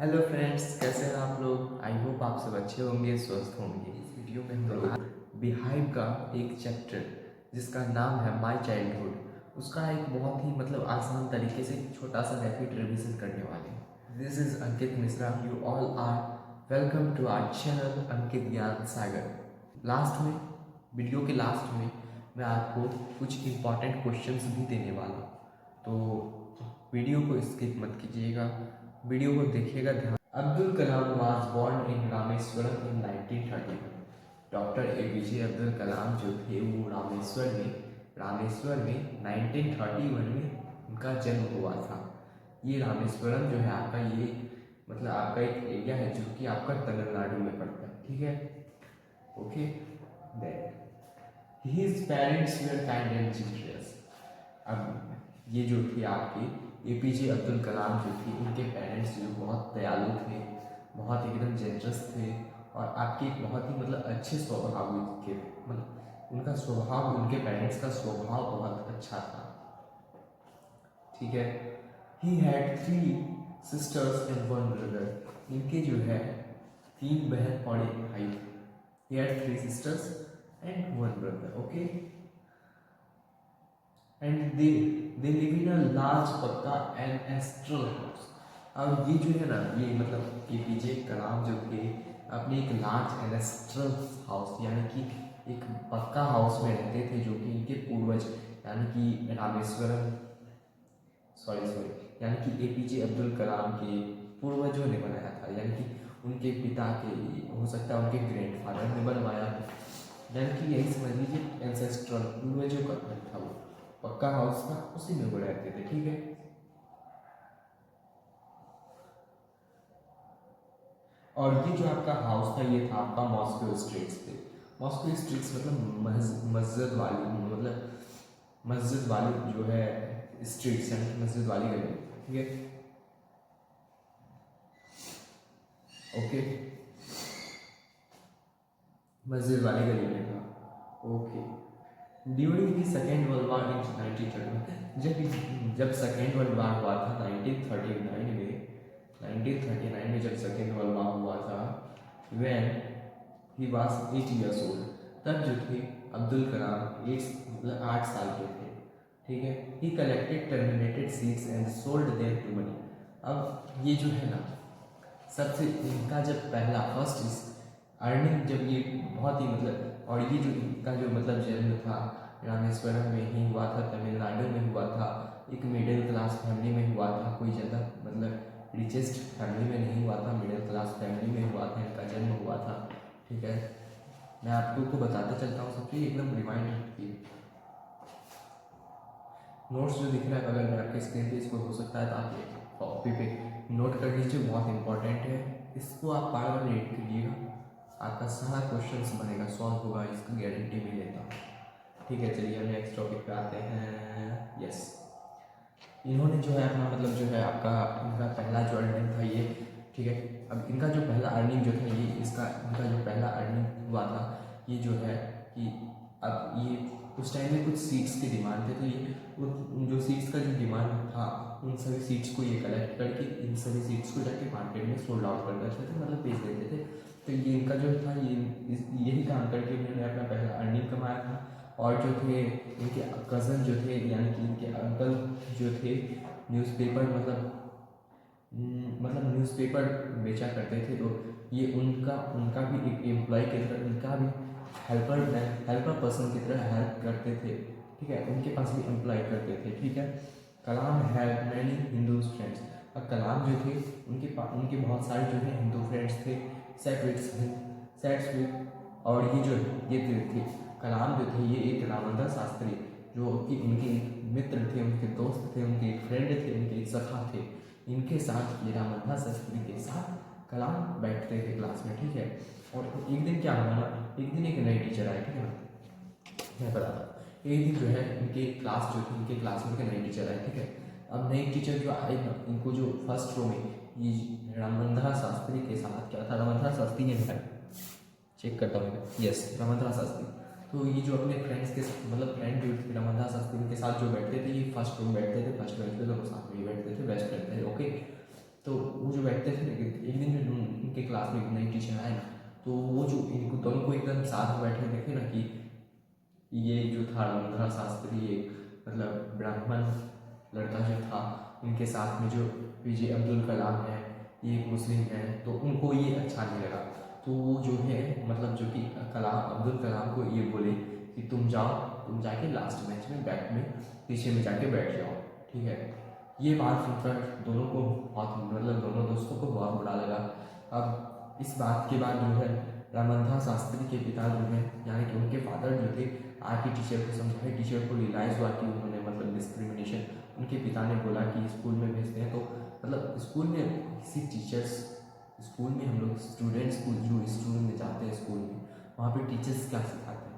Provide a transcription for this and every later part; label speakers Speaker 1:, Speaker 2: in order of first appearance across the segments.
Speaker 1: Hello friends, कैसे हैं आप लोग। आई होप आप सब अच्छे होंगे, स्वस्थ होंगे। इस वीडियो में हम लोग बिहाइव का एक चैप्टर जिसका नाम है माय चाइल्डहुड, उसका एक बहुत ही आसान तरीके से छोटा सा रैपिड रिवीजन करने वाले हैं। This is Ankit Mishra, you all are welcome to our channel Ankit Gyan Sagar. Last में, वीडियो के लास्ट में मैं आपको कुछ इम्पॉर्टेंट क्वेश्चंस भी देने वाला हूँ, तो वीडियो को स्किप मत कीजिएगा, वीडियो को देखिएगा ध्यान। Abdul Kalam was born in Rameswaram in 1931। Doctor APJ Abdul Kalam जो थे वो रामेश्वर में 1931 में उनका जन्म हुआ था। ये रामेश्वरम जो है आपका, ये आपका एक एरिया है जो कि आपका तमिलनाडु में पड़ता है, ठीक है। Okay, then his parents were kind and generous. अब ये जो थे आपके एपीजे अब्दुल कलाम जो थे, उनके पेरेंट्स जो बहुत दयालु थे, बहुत एकदम जेनरस थे, और आपके एक बहुत ही अच्छे स्वभाव के, उनका स्वभाव, उनके पेरेंट्स का स्वभाव बहुत अच्छा था, ठीक है। He had 3 sisters and 1 brother. इनके जो है 3 बहन और 1 भाई। He had 3 sisters and 1 brother, okay. And they live in a large पक्का एंड एस्ट्रल हाउस। अब ये जो है ना, ये एपीजे कलाम जो थे अपने एक लार्ज एंड एस्ट्रल हाउस यानी कि एक पक्का हाउस में रहते थे, जो कि इनके पूर्वज यानी कि रामेश्वरम, यानी कि एपीजे अब्दुल कलाम के पूर्वजों ने बनाया था, यानी कि उनके पिता के, हो सकता है उनके ग्रैंडफादर ने बनवाया, यानी कि यही समझ लीजिए एंसेस्ट्रल पूर्वजों का घर था, वो पक्का हाउस था, उसी में वो रहते थे, ठीक है। और ये जो आपका हाउस था, ये था आपका मॉस्को स्ट्रीट्स पे। मॉस्को स्ट्रीट्स मस्जिद वाली, मस्जिद वाली जो है स्ट्रीट्स, यानी कि मस्जिद वाली गली, ठीक है, ओके। मस्जिद वाली गली में था, okay. During the second world war in 1939, जब सेकेंड वर्ल्ड वार हुआ था 1939 में जब सेकेंड वर्ल्ड वार हुआ था, when he was 8 years old, तब जो थे अब्दुल कलाम 8 साल के थे, ठीक है। He collected terminated seeds and sold them to money. अब ये जो है ना, सबसे इनका जब पहला फर्स्ट अर्निंग, जब ये बहुत ही और ये जो इनका जो जन्म था रामेश्वरम में ही हुआ था, तमिलनाडु में हुआ था, एक मिडिल क्लास फैमिली में हुआ था, कोई ज़्यादा रिचेस्ट फैमिली में नहीं हुआ था, मिडिल क्लास फैमिली में हुआ था, इनका जन्म हुआ था, ठीक है। मैं आपको को बताते चलता हूँ, सबसे एकदम रिमाइंड रखिए। नोट्स जो दिख रहा है बगल में आपके स्क्रीन पे, इसको हो सकता है तो आप कॉपी पे नोट कर लीजिए, बहुत इंपॉर्टेंट है, इसको आप बार बार रीड करिएगा, आपका सारा क्वेश्चंस बनेगा, सॉल्व होगा, इसकी गारंटी भी लेता हूँ, ठीक है। चलिए हम नेक्स्ट टॉपिक पे आते हैं। यस, इन्होंने जो है अपना जो है आपका, इनका पहला जो अर्निंग था ये, ठीक है। अब इनका जो पहला अर्निंग जो था ये, इनका जो पहला अर्निंग हुआ था ये जो है कि, अब ये उस टाइम में कुछ सीट्स की डिमांड थे, तो ये उन जो सीट्स का जो डिमांड था, उन सभी सीट्स को ये कलेक्ट करके इन सभी सीट्स को जाके मार्केट में सोल्ड आउट कर देते थे, बेच देते थे। तो ये इनका जो था, यही काम करके इन्होंने अपना पहला अर्निंग कमाया था। और जो थे इनके कज़न जो थे, यानी कि इनके अंकल जो थे, न्यूज़पेपर न्यूज़पेपर बेचा करते थे, तो ये उनका भी एक एम्प्लॉय की तरह, उनका भी हेल्पर पर्सन की तरह हेल्प करते थे, ठीक है। उनके पास भी एम्प्लॉय करते थे, ठीक है। कलाम हैड मैनी हिंदू फ्रेंड्स। और कलाम जो थे, उनके बहुत सारे जो है हिंदू फ्रेंड्स थे, सेट्स विद। और ये थे कलाम जो थे, ये एक रामदास शास्त्री, जो कि उनके एक मित्र थे, उनके दोस्त थे, उनके एक फ्रेंड थे, उनके एक सखा थे, इनके साथ ये रामदास शास्त्री के साथ कलाम बैठते थे क्लास में, ठीक है। और एक दिन क्या हुआ ना, एक दिन एक नई टीचर आई, ठीक है ना, मैं बताता हूँ। एक दिन जो है इनके क्लास जो थी, इनके क्लास में नई टीचर आई, ठीक है। अब नई टीचर जो आई ना, इनको जो फर्स्ट रो में ये रामदास शास्त्री के साथ क्या था, रामदास शास्त्री ने बताया, चेक करता हूँ, यस, रामदास शास्त्री। तो ये जो अपने फ्रेंड्स के फ्रेंड जो थे रामदास शास्त्री के साथ जो बैठते थे, ये फर्स्ट रूम बैठते थे, फर्स्ट बेंच पे, दोनों साथ में ही बैठते थे, बेस्ट फ्रेंड थे, ओके। तो वो जो बैठते थे, लेकिन एक दिन जो उनके क्लास में एक नई टीचर आए ना, तो वो जो इनको दोनों को एकदम साथ में बैठे देखे ना कि ये जो था रमंद्रा शास्त्री, एक मतलब ब्राह्मण लड़का जो था, उनके साथ में जो पीजे अब्दुल कलाम है, ये एक मुस्लिम है, तो उनको ये अच्छा नहीं लगा। तो वो जो है मतलब जो कि अब्दुल कलाम को ये बोले कि तुम जाओ, तुम जाके लास्ट बेंच में बैक में पीछे में जाके बैठ जाओ, ठीक है। ये बात सुनकर दोनों को बहुत मतलब दोनों दोस्तों को बहुत बुरा लगा। अब इस बात के बाद जो है रामंथा शास्त्री के पिता जो है, यानी कि उनके फादर जो थे, आके टीचर को समझाए, टीचर को रियलाइज़ हुआ कि उन्होंने मतलब डिस्क्रिमिनेशन, उनके पिता ने बोला कि स्कूल में भेजते हैं तो मतलब स्कूल में किसी टीचर्स, स्कूल में हम लोग स्टूडेंट्स को जो स्कूल में जाते हैं स्कूल में, वहाँ पे टीचर्स क्या सिखाते हैं,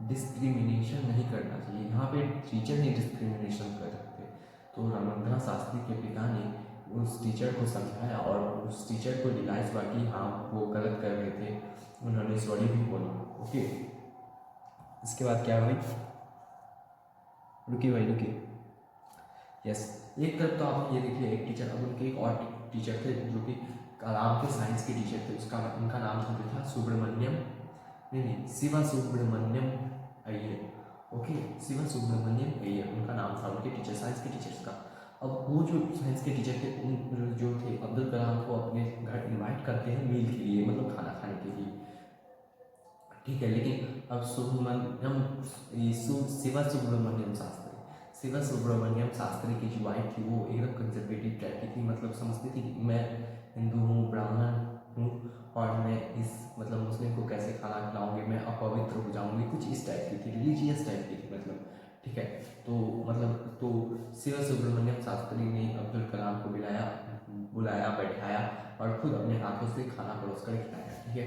Speaker 1: डिस्क्रिमिनेशन नहीं करना चाहिए। यहाँ पे टीचर नहीं डिस्क्रिमिनेशन कर सकते। तो रामंद्रा शास्त्री के पिता ने उस टीचर को समझाया और उस टीचर को रियलाइज़ हुआ कि हाँ वो गलत कर रहे थे, उन्होंने सॉरी भी बोला। ओके, इसके बाद क्या भाई, रुकिए भाई रुकिए, यस। एक तरफ तो आप ये देखिए एक टीचर, अब उनके एक और टीचर थे जो कि कलाम के साइंस के टीचर थे, उनका नाम था सुब्रमण्यम, नहीं शिवा सुब्रमण्यम अय्यर। ओके, शिवा सुब्रमण्यम अय्यर उनका नाम था, उनके टीचर, साइंस के टीचर्स का। अब वो जो साइंस के टीचर थे, उन जो थे अब्दुल कलाम को अपने घर इनवाइट करते हैं मील के लिए, मतलब खाना खाने के लिए, ठीक है। लेकिन अब शिवा सुब्रमण्यम शास्त्री, शिवा सुब्रमण्यम शास्त्री की जो वाइफ थी वो एकदम कंजर्वेटिव टाइप की थी, मतलब समझती थी कि मैं हिंदू हूँ, ब्राह्मण हूँ, और मैं इस मतलब मुस्लिम को कैसे खाना खिलाऊंगी, मैं अपवित्र हो जाऊंगी, कुछ इस टाइप की थी, रिलीजियस टाइप की थी मतलब, ठीक है। तो मतलब तो शिवा सुब्रमण्यम शास्त्री ने अब्दुल कलाम को बुलाया, बैठाया और खुद अपने हाथों से खाना परोस कर खिलाया, ठीक है।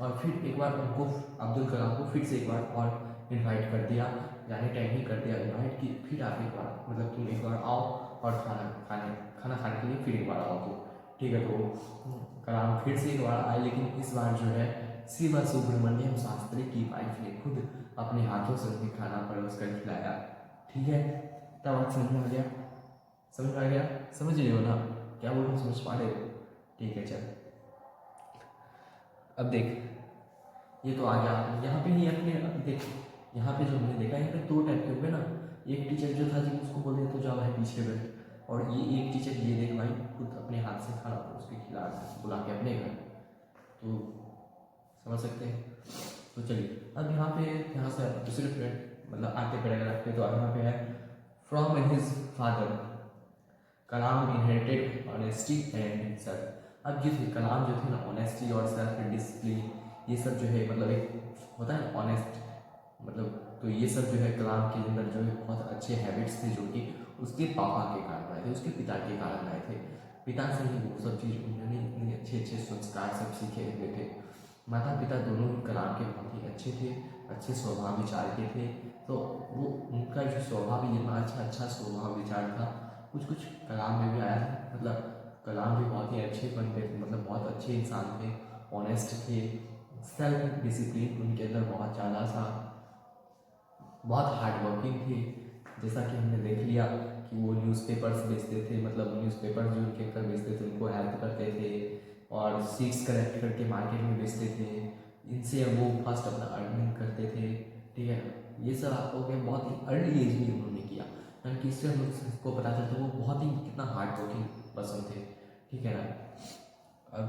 Speaker 1: और फिर एक बार उनको अब्दुल कलाम को फिर से एक बार और इनवाइट कर दिया, जाने टाइम ही कर दिया इनवाइट कि फिर आप एक बार मतलब तुम एक बार आओ और खाना खाने के लिए फिर एक बार आओ, तो ठीक है। तो कलाम फिर से एक बार आए, लेकिन इस बार जो है शिवा सुब्रमण्यम शास्त्री की वाइफ ने खुद अपने हाथों से उन्हें खाना परोस कर खिलाया, ठीक है। क्या बात समझ में आ गया? समझ में आ गया? समझ रहे हो ना क्या बोल रहा हूँ? समझ पा रहे हो? ठीक है, चल अब देख, ये तो आ गया। यहाँ पे ही अपने देख, यहाँ पे जो हमने देखा, यहाँ पे दो टाइप के हुए ना, एक टीचर जो था जी उसको बोले तो जाओ भाई पीछे बैठ, और ये एक टीचर ये देख भाई खुद अपने हाथ से खाना उसके खिला बुला के अपने घर, तो समझ सकते हैं। तो चलिए अब यहाँ से दूसरे फ्रेंड मतलब आगे पैराग्राफ पे, तो यहाँ पे है from his father Kalam inherited honesty and self. अब ये थे कलाम जो थे ना, ऑनेस्टी और सेल्फ डिसिप्लिन, ये सब जो है मतलब एक होता है ऑनेस्ट मतलब, तो ये सब जो है कलाम के अंदर जो है बहुत अच्छे हैबिट्स थे जो कि उसके पापा के कारण आए थे, उसके पिता के कारण आए थे। पिता से ही वो सब चीज़ उन्होंने इतने अच्छे अच्छे संस्कार सब सीखे हुए थे। माता पिता दोनों ही कलाम के बहुत ही अच्छे थे, अच्छे स्वभाव विचार के थे। तो वो उनका जो स्वभाव इतना अच्छा स्वभाव विचार था, कुछ कुछ कलाम में भी आया था। मतलब कलाम भी बहुत ही अच्छे बनते थे, मतलब बहुत अच्छे इंसान थे, ऑनेस्ट थे, सेल्फ डिसिप्लिन उनके अंदर बहुत ज़्यादा था, बहुत हार्ड वर्किंग थे। जैसा कि हमने देख लिया कि वो न्यूज़पेपर्स बेचते थे, मतलब न्यूज़पेपर जो उनके अंदर बेचते थे उनको हेल्प करते थे, और सीड्स कलेक्ट करके मार्केट में बेचते थे, इनसे वो फर्स्ट अपना अर्निंग करते थे, ठीक है। ये सब आपको क्या बहुत ही अर्ली एज में उन्होंने किया, यानी कि इससे हम सबको पता चलता है वो बहुत ही कितना हार्ड वर्किंग पर्सन थे, ठीक है ना। अब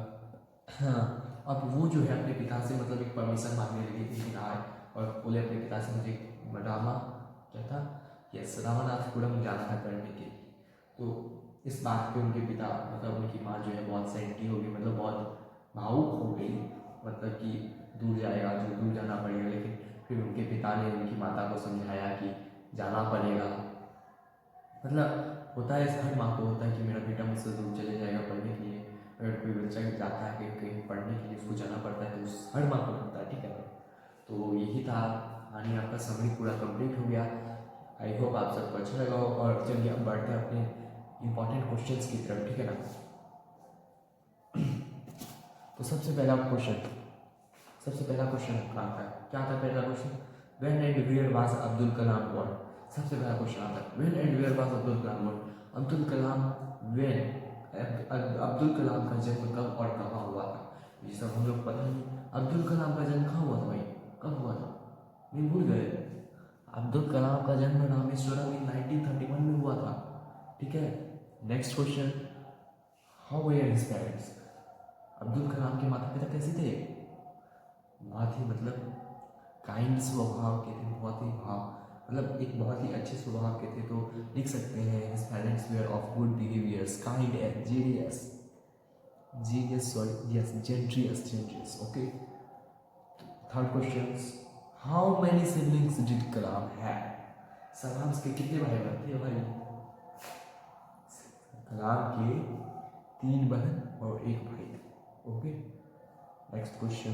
Speaker 1: हाँ, अब वो जो है अपने पिता से मतलब एक परमिशन मांगने लगे कि आए और बोले अपने पिता से मुझे ड्रामा क्या था, यस, रामानाथपुरम जाना है पढ़ने के लिए। तो इस बात पे उनके पिता मतलब उनकी माँ जो है बहुत सैंटी हो गई, मतलब बहुत भावुक हो गई, मतलब कि दूर जाएगा जो दूर जाना पड़ेगा। लेकिन फिर उनके पिता ने उनकी माता को समझाया कि जाना पड़ेगा, मतलब होता है हर माँ को होता है कि मेरा बेटा मुझसे दूर चले जाएगा पढ़ने के लिए। अगर कोई बच्चा जाता है कहीं पढ़ने के लिए उसको जाना पड़ता है तो हर माँ को लगता है, ठीक है। तो यही था कहानी, आपका समरी पूरा कंप्लीट हो गया। आई होप आप सबको अच्छा लगा हो। और चलिए हम बढ़ते हैं अपने इंपॉर्टेंट क्वेश्चंस की तरफ, ठीक है ना। तो सबसे पहला क्वेश्चन आपका आता है, क्या आता है पहला question? When and where was Abdul Kalam born. सबसे पहला क्वेश्चन आता है when and where was Abdul Kalam born. Abdul Kalam when Abdul Kalam का जन्म कब और कहाँ हुआ था? ये सब हम लोग पता नहीं। अब्दुल कलाम का जन्म कहाँ हुआ था भाई? कब हुआ था? नहीं भूल गए? अब्दुल कलाम का जन्म रामेश्वरम में 1931 में हुआ था। ठीक है। Next question, how were his parents? Abdul Kalam के माता पिता कैसे थे? बहुत ही मतलब काइंड स्वभाव के थे, बहुत ही मतलब एक बहुत ही अच्छे स्वभाव के थे। तो लिख सकते हैं his parents were of good behaviours, kind and genius, sorry yes, generous. Okay. Third question, how many siblings did Kalam have? Kalam के कितने भाई बहन थे भाई? कलाम के 3 बहन और 1 भाई थे। Okay. Next question,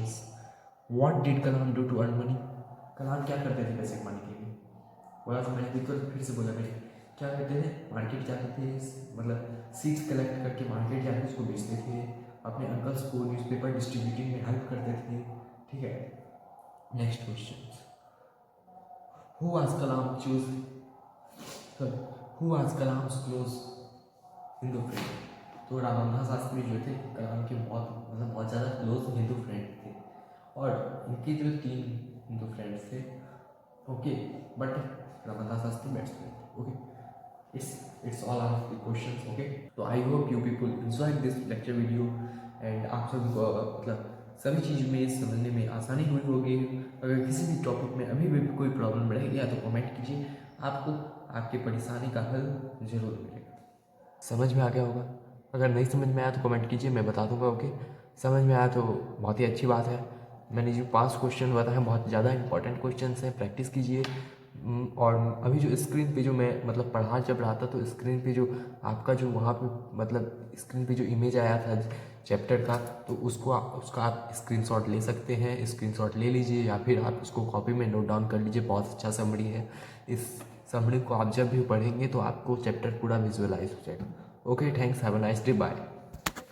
Speaker 1: what did Kalam do to earn money? Kalam क्या करते थे पैसे कमाने के लिए? बोला था मैंने, बिल्कुल फिर से बोला मैंने, क्या करते थे? मार्केट जाते थे, मतलब सीड्स कलेक्ट करके मार्केट जाके उसको बेचते थे, अपने अंकल्स को न्यूज़पेपर डिस्ट्रीब्यूटिंग में हेल्प करते थे। ठीक है। Next question, who was Kalam close Hindu friend? तो रामधास शास्त्री जो थे कलाम के बहुत ज़्यादा क्लोज हिंदू फ्रेंड थे, और इनके जो 3 हिंदू फ्रेंड्स थे। Okay. But Ramdhas Shastri best friend थे। Okay. It's all are the questions. Okay. तो I hope you people enjoy this lecture video, and आप सभी को मतलब सभी चीज़ में समझने में आसानी हुई होगी। अगर किसी भी टॉपिक में अभी भी कोई प्रॉब्लम रहेगी तो कमेंट कीजिए, आपको आपकी परेशानी का हल जरूर मिलेगा। समझ में आ गया होगा? अगर नहीं समझ में आया तो कमेंट कीजिए, मैं बता दूंगा। ओके। समझ में आया तो बहुत ही अच्छी बात है। मैंने जो 5 क्वेश्चन बताए बहुत ज़्यादा इंपॉर्टेंट क्वेश्चन हैं, प्रैक्टिस कीजिए। और अभी जो स्क्रीन पे जो मैं मतलब पढ़ा जब रहा था, तो स्क्रीन पे जो आपका जो वहाँ पे मतलब स्क्रीन पे जो इमेज आया था चैप्टर का, तो उसका आप स्क्रीनशॉट ले सकते हैं। स्क्रीनशॉट ले लीजिए, या फिर आप उसको कॉपी में नोट डाउन कर लीजिए। बहुत अच्छा समरी है। इस समरी को आप जब भी पढ़ेंगे तो आपको चैप्टर पूरा विजुअलाइज हो जाएगा। Okay, thanks, have a nice day, bye.